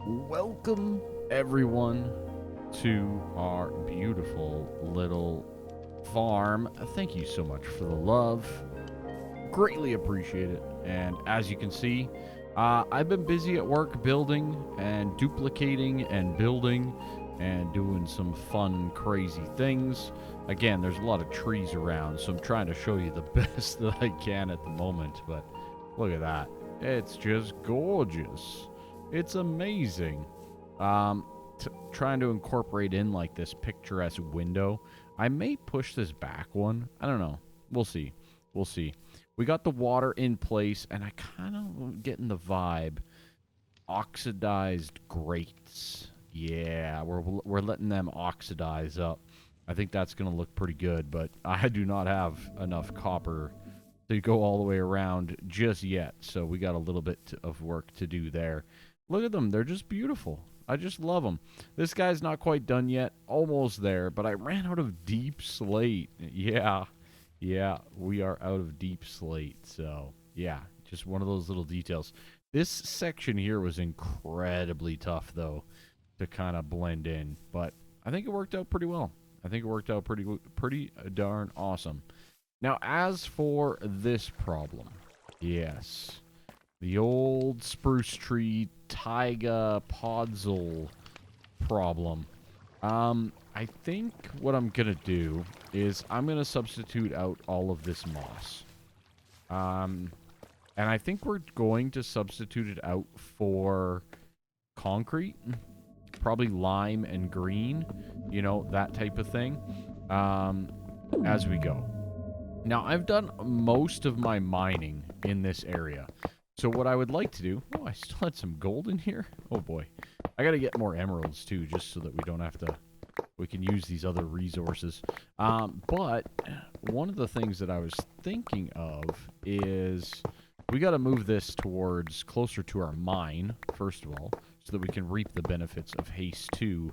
Welcome, everyone, to our beautiful little farm. Thank you so much for the love. Greatly appreciate it. And as you can see, I've been busy at work building and duplicating and building and doing some fun, crazy things. Again, there's a lot of trees around, so I'm trying to show you the best that I can at the moment. But look at that. It's just gorgeous. It's amazing. Trying to incorporate in like this picturesque window. I may push this back one. I don't know. We'll see. We'll see. We got the water in place, and I kind of getting the vibe. Oxidized grates. Yeah, we're letting them oxidize up. I think that's going to look pretty good, but I do not have enough copper to go all the way around just yet, so we got a little bit of work to do there. Look at them. They're just beautiful. I just love them. This guy's not quite done yet. Almost there, but I ran out of deep slate. Yeah. Yeah, we are out of deep slate. So, yeah, just one of those little details. This section here was incredibly tough, though, to kind of blend in. But I think it worked out pretty well. I think it worked out pretty darn awesome. Now, as for this problem, yes, the old spruce tree taiga podzol problem. I think what I'm going to do is I'm going to substitute out all of this moss. And I think we're going to substitute it out for concrete. Probably lime and green. You know, that type of thing. As we go. Now, I've done most of my mining in this area. So what I would like to do... Oh, I still had some gold in here. Oh, boy. I got to get more emeralds, too, just so that we don't have to... We can use these other resources. But one of the things that I was thinking of is we got to move this towards closer to our mine, first of all, so that we can reap the benefits of haste 2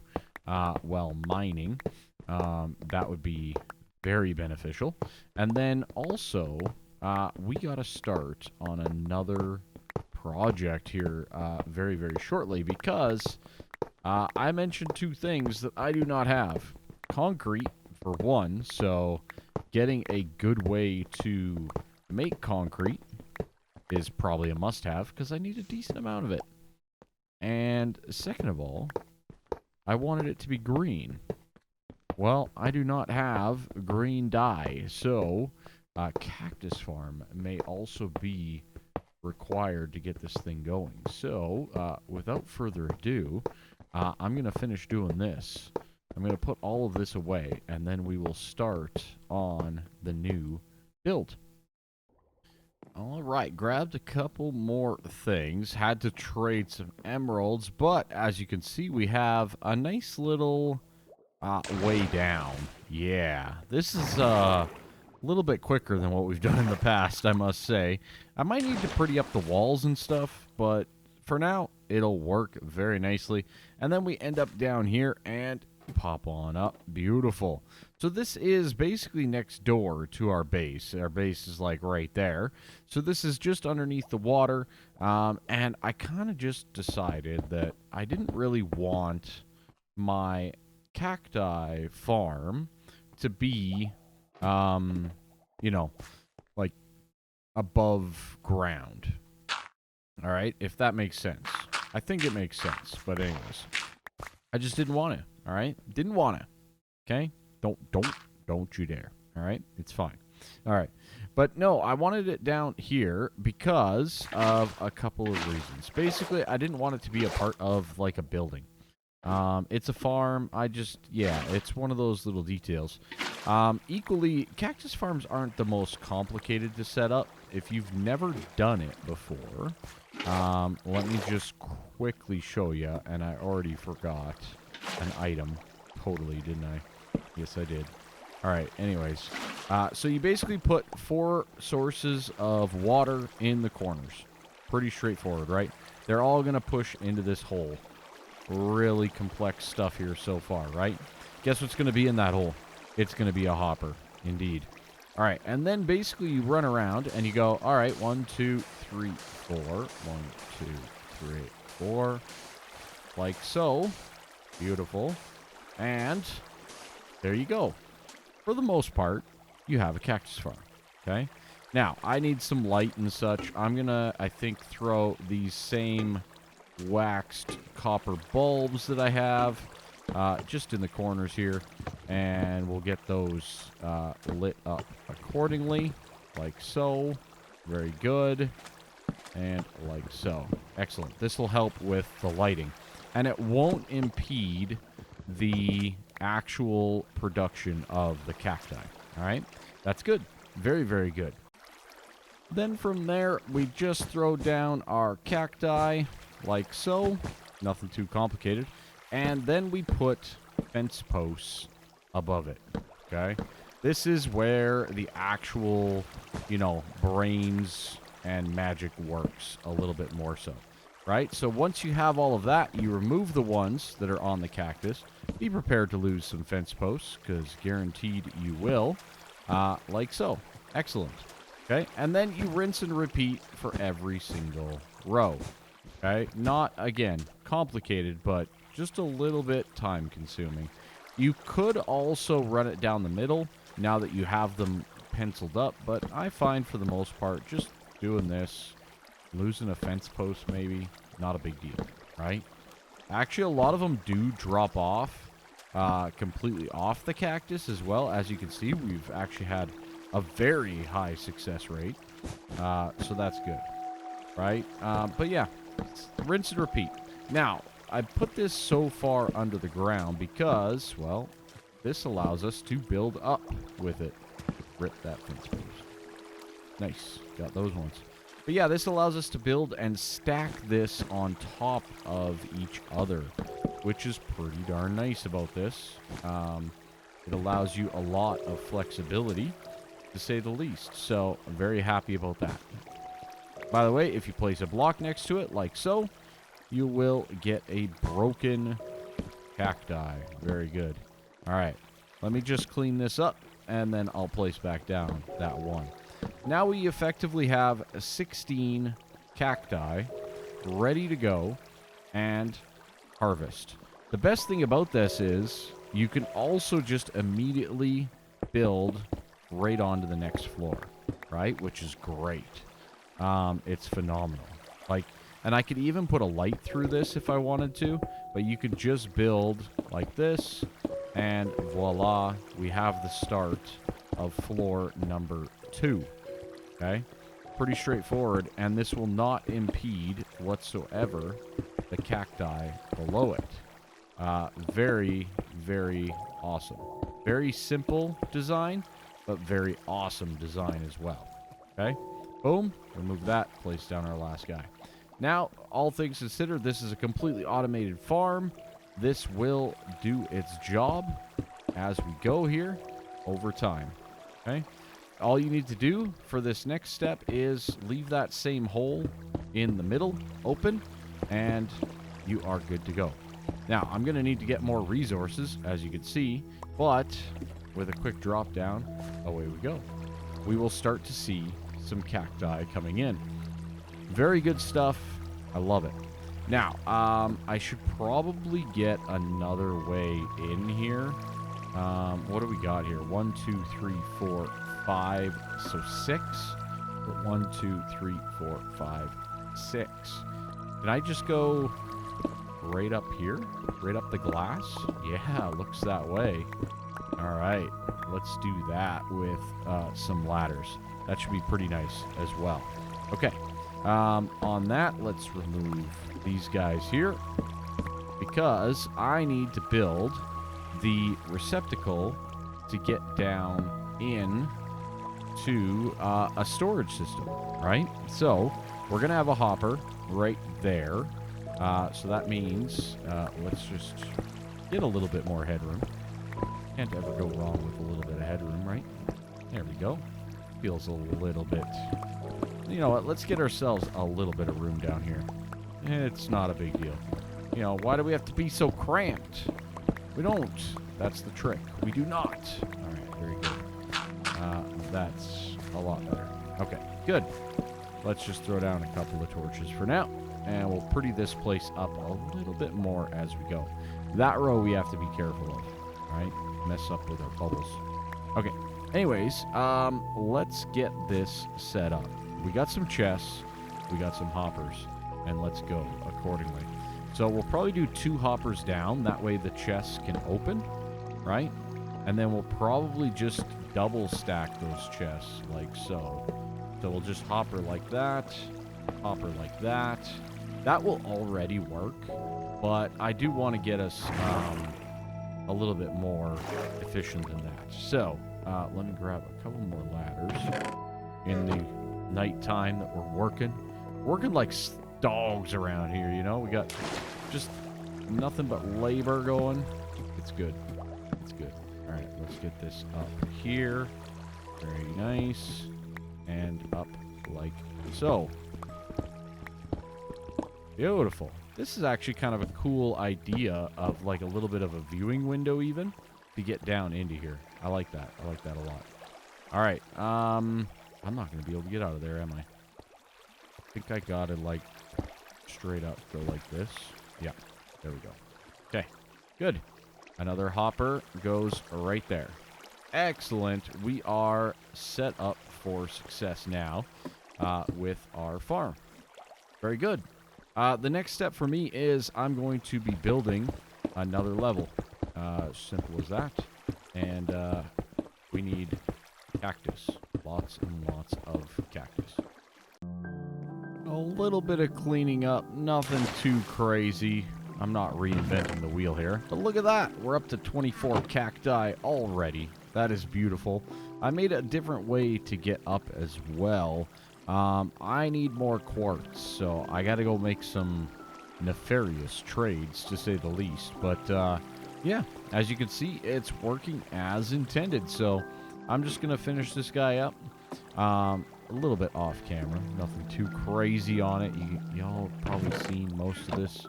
while mining. That would be very beneficial. And then also, we got to start on another project here very, very shortly because... I mentioned two things that I do not have. Concrete, for one, so getting a good way to make concrete is probably a must-have, because I need a decent amount of it. And second of all, I wanted it to be green. Well, I do not have green dye, so Cactus Farm may also be required to get this thing going. So, without further ado... I'm going to finish doing this. I'm going to put all of this away, and then we will start on the new build. All right, grabbed a couple more things. Had to trade some emeralds, but as you can see, we have a nice little way down. Yeah, this is a little bit quicker than what we've done in the past, I must say. I might need to pretty up the walls and stuff, but for now, it'll work very nicely. And then we end up down here and pop on up. Beautiful. So this is basically next door to our base. Our base is like right there. So this is just underneath the water. And I kind of just decided that I didn't really want my cacti farm to be, you know, like above ground. All right, if that makes sense. I think it makes sense, but anyways, I just didn't want it. All right, didn't want it. Okay, don't you dare. All right, it's fine. All right, but no, I wanted it down here because of a couple of reasons. Basically, I didn't want it to be a part of like a building. It's a farm. Yeah, it's one of those little details. Equally, cactus farms aren't the most complicated to set up. If you've never done it before, let me just quickly show you. And I already forgot an item. Totally, didn't I? Yes, I did. All right, anyways. So you basically put 4 sources of water in the corners. Pretty straightforward, right? They're all going to push into this hole. Really complex stuff here so far, right? Guess what's going to be in that hole? It's going to be a hopper, indeed. All right, and then basically you run around and you go, all right, 1, 2, 3, 4. 1, 2, 3, 4. like so. Beautiful. And there you go. For the most part, you have a cactus farm. Okay? Now, I need some light and such. I'm going to, I think, throw these same waxed copper bulbs that I have just in the corners here. And we'll get those lit up accordingly, like so. Very good. And like so. Excellent. This will help with the lighting. And it won't impede the actual production of the cacti. All right? That's good. Very, very good. Then from there, we just throw down our cacti like so. Nothing too complicated. And then we put fence posts above it. Okay? This is where the actual, you know, brains and magic works a little bit more so. Right? So once you have all of that, you remove the ones that are on the cactus. Be prepared to lose some fence posts, because guaranteed you will. Like so. Excellent. Okay? And then you rinse and repeat for every single row. Okay? Not, again, complicated, but just a little bit time consuming. You could also run it down the middle now that you have them penciled up, but I find for the most part just doing this, losing a fence post maybe, not a big deal, right? Actually, a lot of them do drop off completely off the cactus as well. As you can see, we've actually had a very high success rate, so that's good, right? But yeah, rinse and repeat. Now, I put this so far under the ground because, well, this allows us to build up with it. Rip that fence post. Nice. Got those ones. But yeah, this allows us to build and stack this on top of each other, which is pretty darn nice about this. It allows you a lot of flexibility, to say the least. So I'm very happy about that. By the way, if you place a block next to it, like so, you will get a broken cacti. Very good. All right. Let me just clean this up, and then I'll place back down that one. Now we effectively have 16 cacti ready to go and harvest. The best thing about this is you can also just immediately build right onto the next floor, right? Which is great. It's phenomenal. Like, and I could even put a light through this if I wanted to, but you could just build like this, and voila, we have the start of floor number 2. Okay? Pretty straightforward, and this will not impede whatsoever the cacti below it. Very, very awesome. Very simple design, but very awesome design as well. Okay? Boom. Remove that. Place down our last guy. Now, all things considered, this is a completely automated farm. This will do its job as we go here over time. Okay? All you need to do for this next step is leave that same hole in the middle open, and you are good to go. Now, I'm going to need to get more resources, as you can see, but with a quick drop down, away we go. We will start to see some cacti coming in. Very good stuff. I love it. Now, I should probably get another way in here. What do we got here? 1, 2, 3, 4, 5. So 6. 1, 2, 3, 4, 5, 6. Can I just go right up here? Right up the glass? Yeah, looks that way. All right. Let's do that with some ladders. That should be pretty nice as well. Okay. On that, let's remove these guys here, because I need to build the receptacle to get down in to a storage system, right? So we're going to have a hopper right there. So that means let's just get a little bit more headroom. Can't ever go wrong with a little bit of headroom, right? There we go. Feels a little bit... You know what? Let's get ourselves a little bit of room down here. It's not a big deal. You know, why do we have to be so cramped? We don't. That's the trick. We do not. All right, very good. That's a lot better. Okay, good. Let's just throw down a couple of torches for now. and we'll pretty this place up a little bit more as we go. That row we have to be careful of, right? Mess up with our bubbles. Okay. Anyways, let's get this set up. We got some chests, we got some hoppers, and let's go accordingly. So we'll probably do 2 hoppers down. That way the chests can open, right? And then we'll probably just double stack those chests like so. So we'll just hopper like that, hopper like that. That will already work, but I do want to get us a little bit more efficient than that. So let me grab a couple more ladders in the nighttime that we're working. Working like dogs around here, you know? We got just nothing but labor going. It's good. It's good. All right, let's get this up here. Very nice. And up like so. Beautiful. This is actually kind of a cool idea of like a little bit of a viewing window even to get down into here. I like that. I like that a lot. All right. I'm not going to be able to get out of there, am I? I think I got to like straight up go like this. Yeah. There we go. Okay. Good. Another hopper goes right there. Excellent. We are set up for success now with our farm. Very good. The next step for me is I'm going to be building another level. Simple as that. And we need cactus. Lots and lots of cactus. A little bit of cleaning up. Nothing too crazy. I'm not reinventing the wheel here. But look at that. We're up to 24 cacti already. That is beautiful. I made a different way to get up as well. I need more quartz, so I got to go make some nefarious trades, to say the least. But, yeah, as you can see, it's working as intended. So I'm just going to finish this guy up. A little bit off camera. Nothing too crazy on it. Y'all probably seen most of this.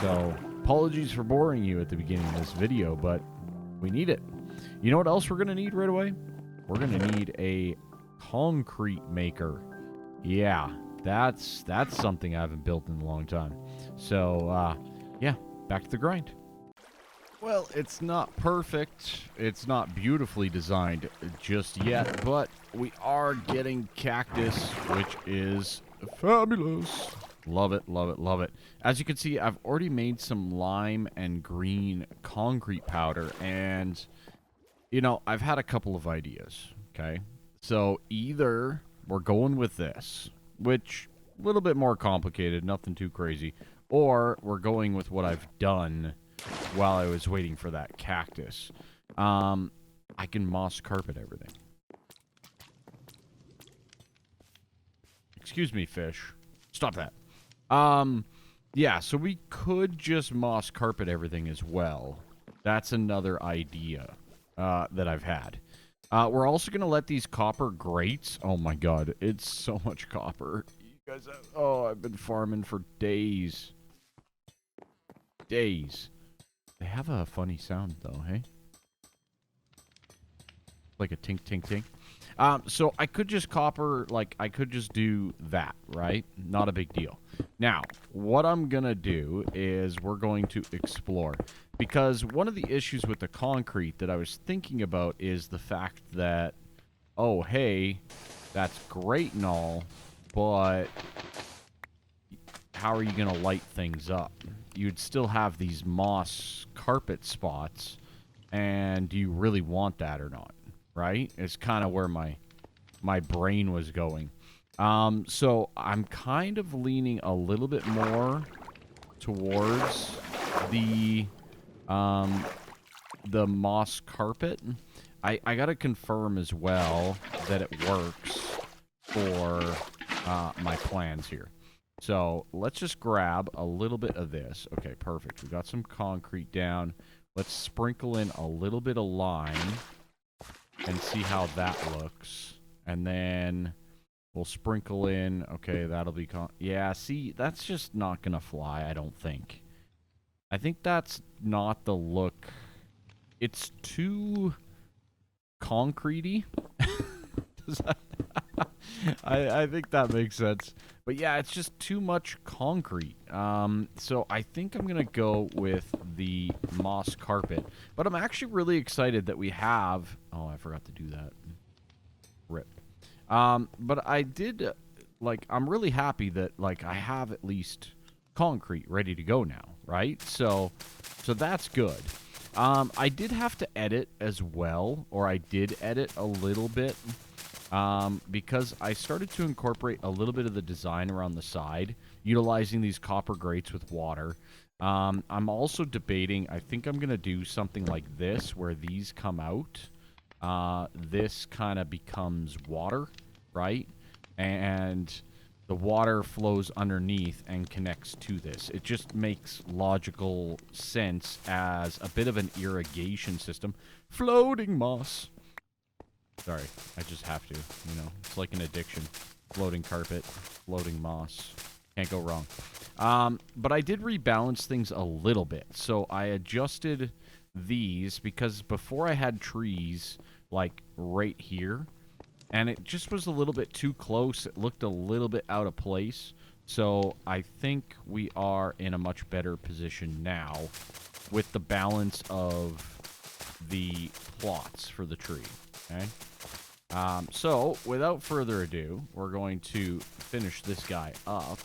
So apologies for boring you at the beginning of this video, but we need it. You know what else we're going to need right away? We're going to need a concrete maker. Yeah, that's something I haven't built in a long time. So, yeah, back to the grind. Well, it's not perfect. It's not beautifully designed just yet, but we are getting cactus, which is fabulous. Love it, love it, love it. As you can see, I've already made some lime and green concrete powder, and, you know, I've had a couple of ideas, okay? So either we're going with this, which a little bit more complicated, nothing too crazy, or we're going with what I've done while I was waiting for that cactus. I can moss carpet everything. Excuse me, fish. Stop that. Yeah, so we could just moss carpet everything as well. That's another idea that I've had. We're also going to let these copper grates... Oh my god, it's so much copper. You guys have... Oh, I've been farming for days. Days. They have a funny sound, though, hey? Like a tink, tink, tink. So I could just copper, like, I could just do that, right? Not a big deal. Now, what I'm going to do is we're going to explore. Because one of the issues with the concrete that I was thinking about is the fact that, oh, hey, that's great and all, but how are you going to light things up? You'd still have these moss carpet spots, and do you really want that or not? Right? It's kind of where my brain was going. So I'm kind of leaning a little bit more towards the moss carpet. I gotta confirm as well that it works for my plans here. So let's just grab a little bit of this. Okay, perfect. We got some concrete down. Let's sprinkle in a little bit of lime and see how that looks. And then we'll sprinkle in... Okay, that'll be... Yeah, see, that's just not going to fly, I don't think. I think that's not the look. It's too concrete-y. I think that makes sense. But yeah, it's just too much concrete. So I think I'm going to go with the moss carpet. But I'm actually really excited that we have... Oh, I forgot to do that. Rip. But I did... Like, I'm really happy that, like, I have at least concrete ready to go now, right? So that's good. I did have to edit as well, or I did edit a little bit, because I started to incorporate a little bit of the design around the side, utilizing these copper grates with water. I'm also debating, I think I'm going to do something like this, where these come out. This kind of becomes water, right? And the water flows underneath and connects to this. It just makes logical sense as a bit of an irrigation system. Floating moss. Sorry, I just have to, you know. It's like an addiction. Floating carpet, floating moss. Can't go wrong. But I did rebalance things a little bit. So I adjusted these because before I had trees, like, right here. And it just was a little bit too close. It looked a little bit out of place. So I think we are in a much better position now with the balance of the plots for the tree. Okay. So without further ado, we're going to finish this guy up.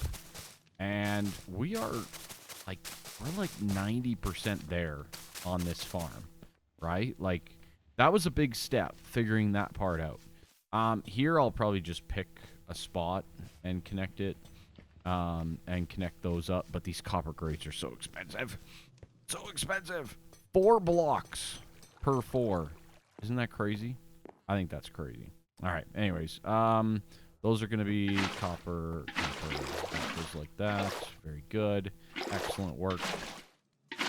And we are like, we're like 90% there on this farm, right? Like, that was a big step, figuring that part out. Here I'll probably just pick a spot and connect it, and connect those up. But these copper grates are so expensive. So expensive. 4 blocks per 4. Isn't that crazy? I think that's crazy. All right. Anyways, those are going to be copper, goes like that. Very good. Excellent work.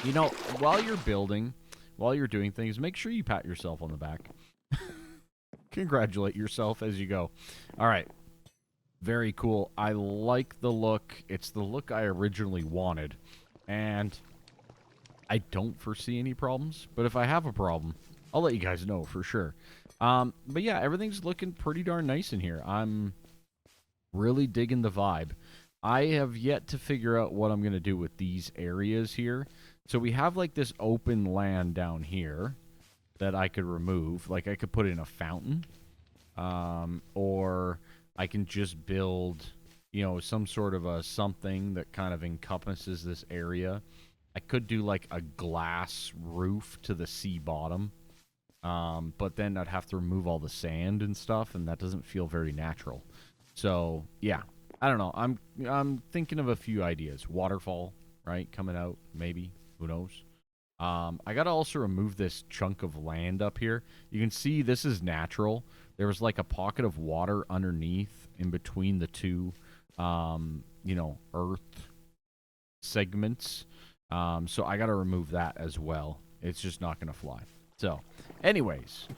You know, while you're building, while you're doing things, make sure you pat yourself on the back. Congratulate yourself as you go. All right. Very cool. I like the look. It's the look I originally wanted. And I don't foresee any problems. But if I have a problem, I'll let you guys know for sure. But yeah, everything's looking pretty darn nice in here. I'm really digging the vibe. I have yet to figure out what I'm going to do with these areas here. So we have like this open land down here that I could remove. Like, I could put in a fountain. Or I can just build, you know, some sort of a something that kind of encompasses this area. I could do like a glass roof to the sea bottom. But then I'd have to remove all the sand and stuff, and that doesn't feel very natural. So, yeah. I don't know. I'm thinking of a few ideas. Waterfall, right? Coming out, maybe. Who knows? I gotta also remove this chunk of land up here. You can see this is natural. There was like a pocket of water underneath in between the two, you know, earth segments. So I gotta remove that as well. It's just not gonna fly. So, anyways,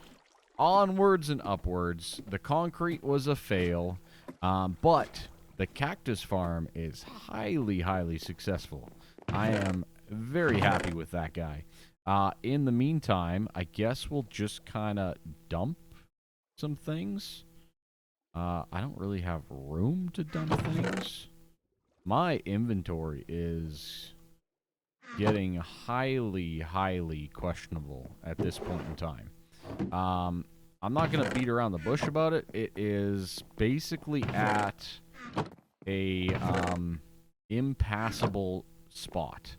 onwards and upwards. The concrete was a fail, but the cactus farm is highly, highly successful. I am very happy with that guy. In the meantime, I guess we'll just kind of dump some things. I don't really have room to dump things. My inventory is getting highly, highly questionable at this point in time. I'm not going to beat around the bush about it. It is basically at a impassable spot.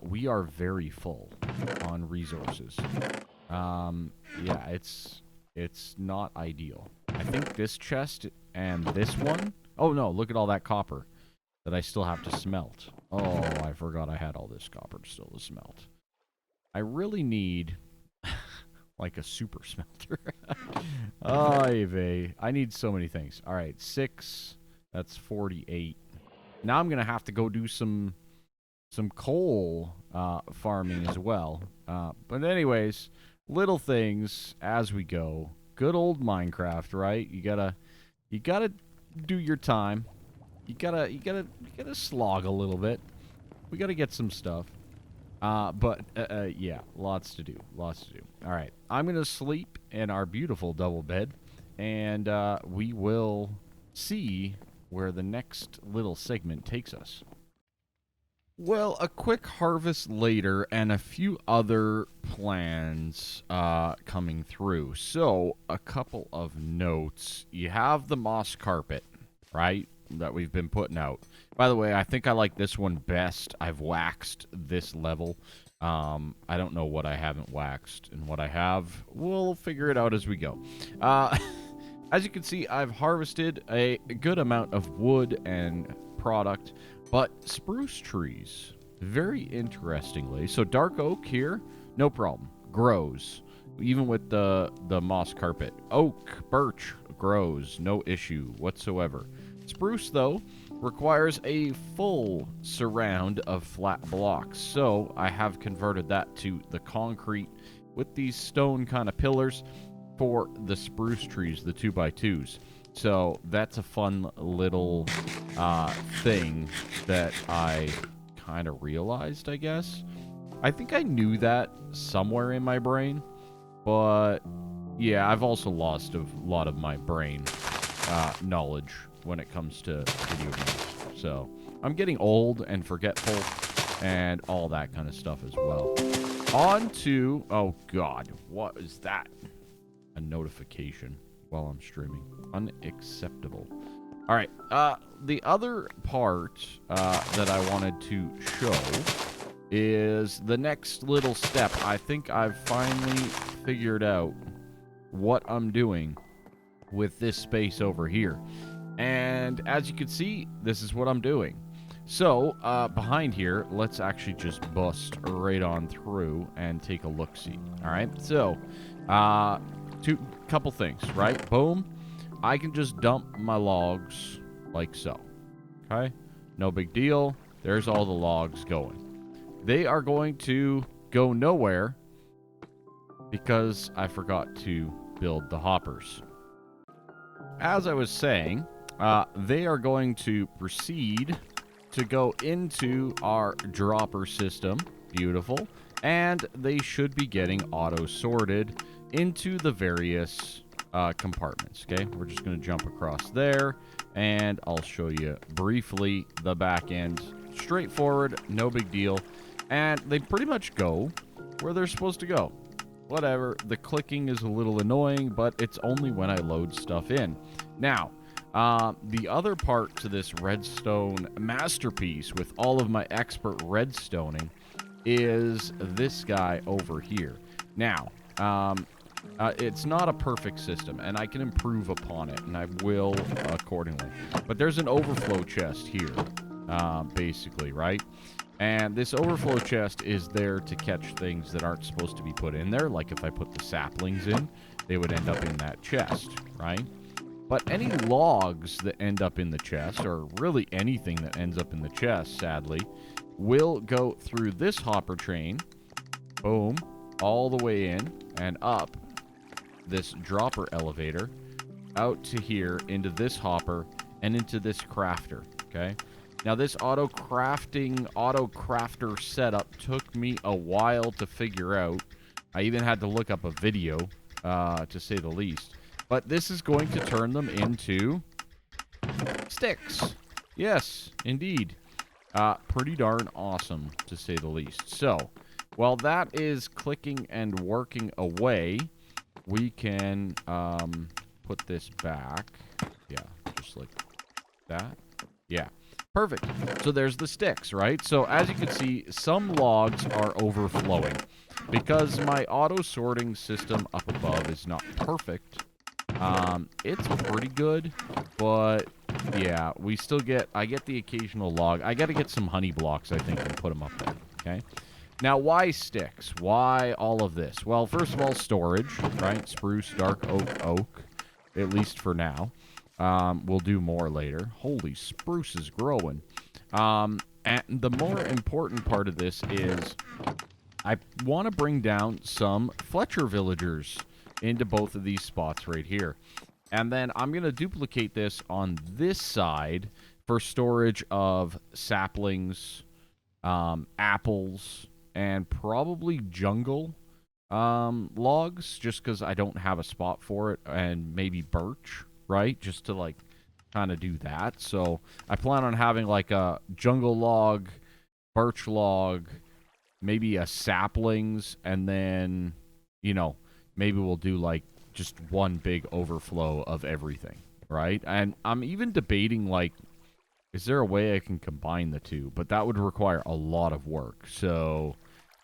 We are very full on resources. Yeah, it's not ideal. I think this chest and this one... Oh, no, look at all that copper that I still have to smelt. Oh, I forgot I had all this copper still to smelt. I really need... like a super smelter. Ay vey. I need so many things. All right, 6. That's 48. Now I'm going to have to go do some coal farming as well. But anyways, little things as we go. Good old Minecraft, right? You gotta do your time. You gotta slog a little bit. We gotta get some stuff. But yeah, lots to do. Lots to do. All right, I'm gonna sleep in our beautiful double bed, and we will see where the next little segment takes us. Well, a quick harvest later and a few other plans coming through. So, a couple of notes. You have the moss carpet, right, that we've been putting out. By the way, I think I like this one best. I've waxed this level. I don't know what I haven't waxed and what I have. We'll figure it out as we go. As you can see, I've harvested a good amount of wood and product. But spruce trees, very interestingly. So dark oak here, no problem. Grows, even with the moss carpet. Oak, birch, grows, no issue whatsoever. Spruce, though, requires a full surround of flat blocks. So I have converted that to the concrete with these stone kind of pillars for the spruce trees, the 2x2s. So that's a fun little thing that I kind of realized, I guess. I think I knew that somewhere in my brain, but yeah, I've also lost a lot of my brain knowledge when it comes to video games. So I'm getting old and forgetful and all that kind of stuff as well. On to, oh God, what is that? A notification while I'm streaming. Unacceptable. All right. The other part that I wanted to show is the next little step. I think I've finally figured out what I'm doing with this space over here. And as you can see, this is what I'm doing. So, behind here, let's actually just bust right on through and take a look-see. All right? So, couple things, right? Boom. I can just dump my logs like so. Okay? No big deal. There's all the logs going. They are going to go nowhere because I forgot to build the hoppers. As I was saying, they are going to proceed to go into our dropper system. Beautiful. And they should be getting auto-sorted into the various compartments, okay? We're just going to jump across there, and I'll show you briefly the back end. Straightforward, no big deal. And they pretty much go where they're supposed to go. Whatever, the clicking is a little annoying, but it's only when I load stuff in. Now, the other part to this redstone masterpiece with all of my expert redstoning is this guy over here. Now, it's not a perfect system, and I can improve upon it, and I will accordingly. But there's an overflow chest here, basically, right? And this overflow chest is there to catch things that aren't supposed to be put in there. Like if I put the saplings in, they would end up in that chest, right? But any logs that end up in the chest, or really anything that ends up in the chest, sadly, will go through this hopper train, boom, all the way in and up this dropper elevator, out to here, into this hopper, and into this crafter, okay? Now, this auto-crafter setup took me a while to figure out. I even had to look up a video, to say the least. But this is going to turn them into sticks. Yes, indeed. Pretty darn awesome, to say the least. So, while that is clicking and working away, we can put this back. Yeah, just like that. Yeah. Perfect. So there's the sticks, right? So as you can see, some logs are overflowing. Because my auto-sorting system up above is not perfect, it's pretty good, but yeah, I get the occasional log. I got to get some honey blocks, I think, and put them up there, okay? Now, why sticks? Why all of this? Well, first of all, storage, right? Spruce, dark oak, at least for now. We'll do more later. Holy, spruce is growing. And the more important part of this is I want to bring down some Fletcher villagers into both of these spots right here. And then I'm going to duplicate this on this side for storage of saplings, apples, and probably jungle logs, just because I don't have a spot for it, and maybe birch, right? Just to, like, kind of do that. So I plan on having, like, a jungle log, birch log, maybe a saplings, and then, you know, maybe we'll do, like, just one big overflow of everything, right? And I'm even debating, like, is there a way I can combine the two? But that would require a lot of work, so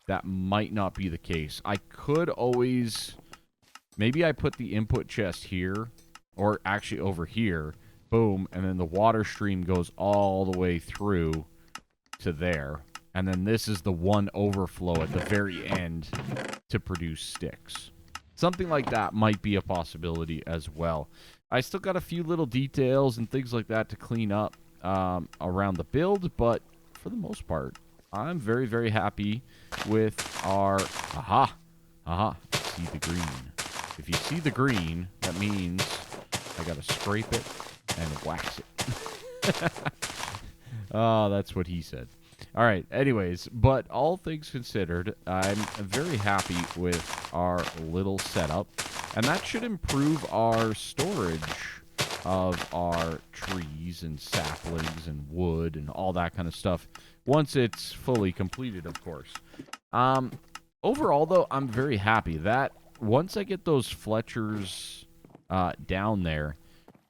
that might not be the case. I could always... Maybe I put the input chest here, or actually over here, boom, and then the water stream goes all the way through to there. And then this is the one overflow at the very end to produce sticks. Something like that might be a possibility as well. I still got a few little details and things like that to clean up around the build, but for the most part, I'm very, very happy with our... Aha! Aha! See the green. If you see the green, that means I gotta scrape it and wax it. Oh, that's what he said. All right, anyways, but all things considered, I'm very happy with our little setup, and that should improve our storage of our trees and saplings and wood and all that kind of stuff once it's fully completed, of course. Overall, though, I'm very happy that once I get those Fletchers down there,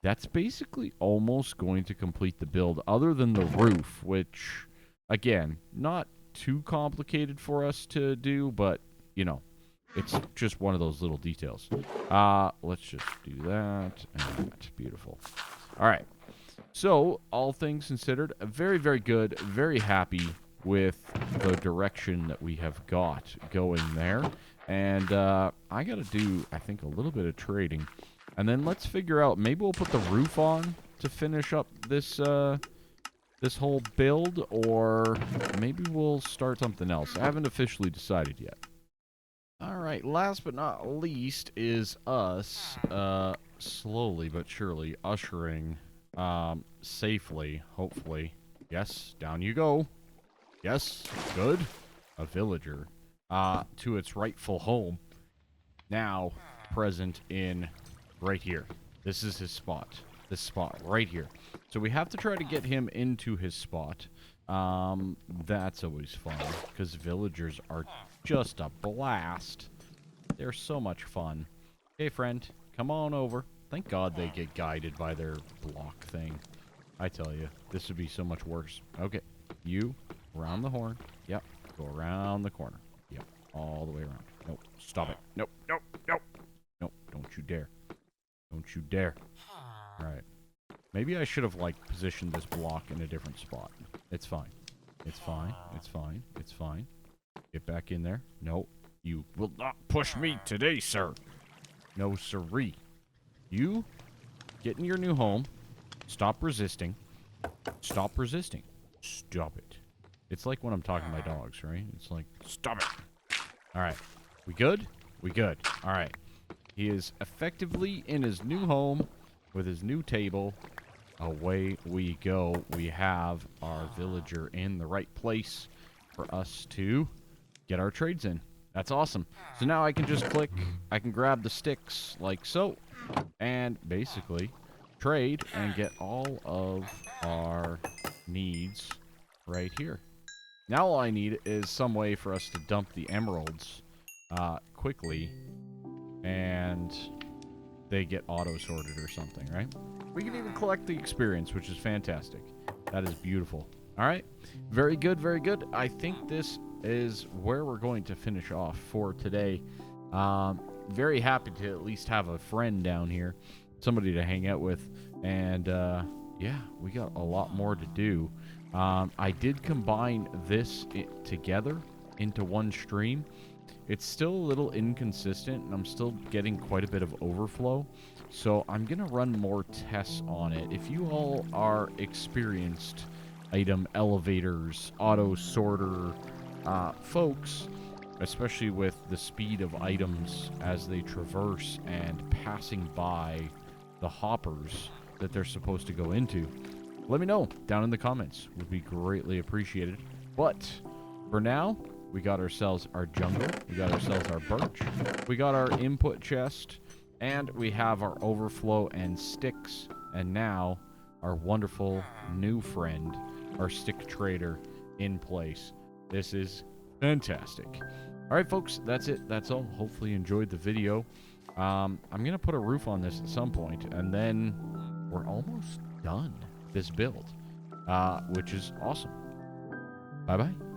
that's basically almost going to complete the build, other than the roof, which... Again, not too complicated for us to do, but, you know, it's just one of those little details. Let's just do that. And that's beautiful. All right. So, all things considered, very, very good. Very happy with the direction that we have got going there. And I got to do, I think, a little bit of trading. And then let's figure out, maybe we'll put the roof on to finish up this... this whole build, or maybe we'll start something else. I haven't officially decided yet. Alright, last but not least is us slowly but surely ushering safely, hopefully. Yes, down you go. Yes, good. A villager to its rightful home. Now present in right here. This is his spot. This spot right here. So we have to try to get him into his spot. That's always fun, because villagers are just a blast. They're so much fun. Hey, friend, come on over. Thank God they get guided by their block thing. I tell you, this would be so much worse. Okay, you, around the horn. Yep, go around the corner. Yep, all the way around. Nope, stop it. Nope, nope, nope. Nope, don't you dare. Don't you dare. Alright. Maybe I should have, like, positioned this block in a different spot. It's fine. It's fine. It's fine. It's fine. Get back in there. No. You will not push me today, sir. No, sirree. You get in your new home. Stop resisting. Stop resisting. Stop it. It's like when I'm talking to my dogs, right? It's like, stop it. Alright. We good? We good. Alright. He is effectively in his new home with his new table. Away we go. We have our villager in the right place for us to get our trades in. That's awesome. So now I can just click. I can grab the sticks like so. And basically trade and get all of our needs right here. Now all I need is some way for us to dump the emeralds quickly. And they get auto-sorted or something, right? We can even collect the experience, which is fantastic. That is beautiful. All right. Very good, very good. I think this is where we're going to finish off for today. Very happy to at least have a friend down here, somebody to hang out with. And, yeah, we got a lot more to do. I did combine this together into one stream. It's still a little inconsistent, and I'm still getting quite a bit of overflow. So I'm going to run more tests on it. If you all are experienced item elevators, auto sorter folks, especially with the speed of items as they traverse and passing by the hoppers that they're supposed to go into, let me know down in the comments. Would be greatly appreciated. But for now, We got ourselves our jungle. We got ourselves our birch. We got our input chest. And we have our overflow and sticks. And now our wonderful new friend, our stick trader, in place. This is fantastic. All right, folks, that's it. That's all. Hopefully you enjoyed the video. I'm going to put a roof on this at some point, and then we're almost done this build, which is awesome. Bye-bye.